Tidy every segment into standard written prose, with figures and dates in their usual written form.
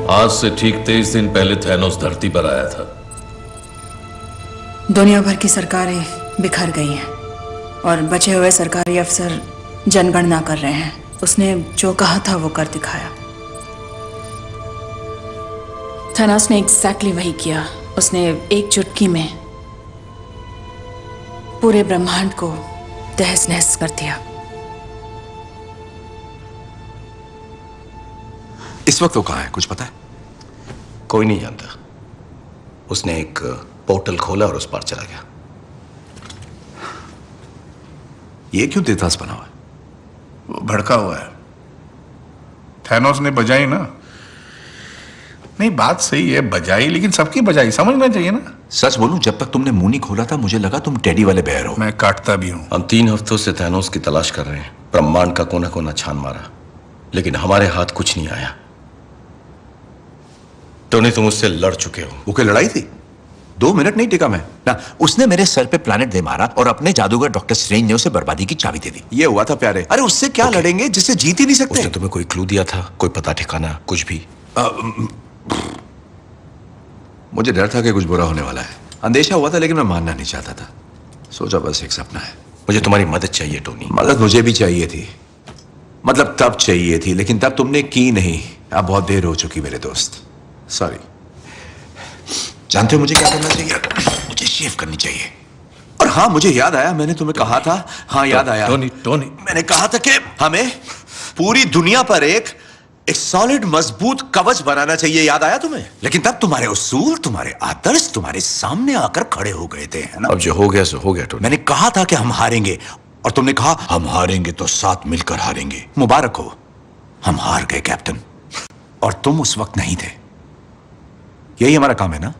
आज से ठीक 23 दिन पहले थैनोस धरती पर आया था। दुनिया भर की सरकारें बिखर गई हैं और बचे हुए सरकारी अफसर जनगणना कर रहे हैं। उसने जो कहा था वो कर दिखाया। थैनोस ने एग्जैक्टली वही किया। उसने एक चुटकी में पूरे ब्रह्मांड को तहस नहस कर दिया। इस वक्त वो कहाँ है, कुछ पता है? कोई नहीं जानता। उसने एक पोर्टल खोला और उस पार चला गया। ये क्यों तेतास बना हुआ है? वो भड़का हुआ है। थैनोस ने बजाई ना। नहीं, बात सही है, बजाई, लेकिन सबकी बजाई समझना चाहिए ना। सच बोलूं, जब तक तुमने मुंह नहीं खोला था मुझे लगा तुम टेडी वाले बेयर हो। मैं काटता भी हूं। हम 3 हफ्तों से थैनोस की तलाश कर रहे हैं। ब्रह्मांड का कोना कोना छान मारा, लेकिन हमारे हाथ कुछ नहीं आया। टोनी, तुम उससे लड़ चुके हो। वो क्या लड़ाई थी? 2 मिनट नहीं टिका मैं ना। उसने मेरे सर पे प्लैनेट दे मारा और अपने जादूगर डॉक्टर स्ट्रेंज ने उसे बर्बादी की चाबी दे दी। ये हुआ था प्यारे। अरे उससे क्या लड़ेंगे जिससे जीत ही नहीं सकते? उसने तुम्हें कोई क्लू दिया था? कोई पता ठिकाना कुछ भी? मुझे डर था कि कुछ बुरा होने वाला है। अंदेशा हुआ था, लेकिन मैं मानना नहीं चाहता था। सोचा बस एक सपना है। मुझे तुम्हारी मदद चाहिए टोनी। मदद मुझे भी चाहिए थी, मतलब तब चाहिए थी, लेकिन तब तुमने की नहीं। अब बहुत देर हो चुकी मेरे दोस्त। सॉरी। जानते हो मुझे क्या करना चाहिए? मुझे शेव करनी चाहिए। और हाँ, मुझे याद आया, मैंने तुम्हें कहा था। हाँ, याद आया। टोनी, मैंने कहा था कि हमें पूरी दुनिया पर एक सॉलिड मजबूत कवच बनाना चाहिए। याद आया तुम्हें? लेकिन तब तुम्हारे उसूल, तुम्हारे आदर्श तुम्हारे सामने आकर खड़े हो गए थे, है ना? अब जो हो गया सो हो गया टोनी। मैंने कहा था कि हम हारेंगे और तुमने कहा हम हारेंगे तो साथ मिलकर हारेंगे। मुबारक हो, हम हार गए कैप्टन। और तुम उस वक्त नहीं थे। यही हमारा काम है ना,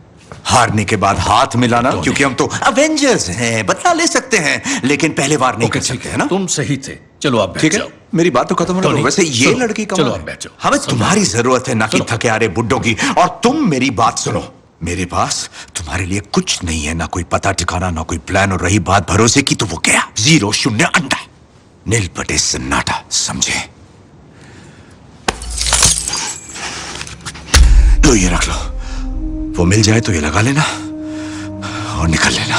हारने के बाद हाथ मिलाना, क्योंकि हम तो अवेंजर्स हैं। बदला ले सकते हैं, लेकिन पहले वार नहीं कर सकते, है ना? तुम सही थे। चलो आप बैठ जाओ। मेरी बात तो खत्म होने दो। वैसे ये लड़की का चलो आप बैठ जाओ। हमें तुम्हारी जरूरत है, ना कि थके आ रहे बुड्ढों की। और तुम मेरी बात सुनो, मेरे पास तुम्हारे लिए कुछ नहीं है, ना कोई पता ठिकाना, ना कोई प्लान। और रही बात भरोसे की, तो वो क्या? 0 0 अंडा, नील पटे सन्नाटा, समझे? लो ये रख लो। वो मिल जाए तो ये लगा लेना और निकल लेना।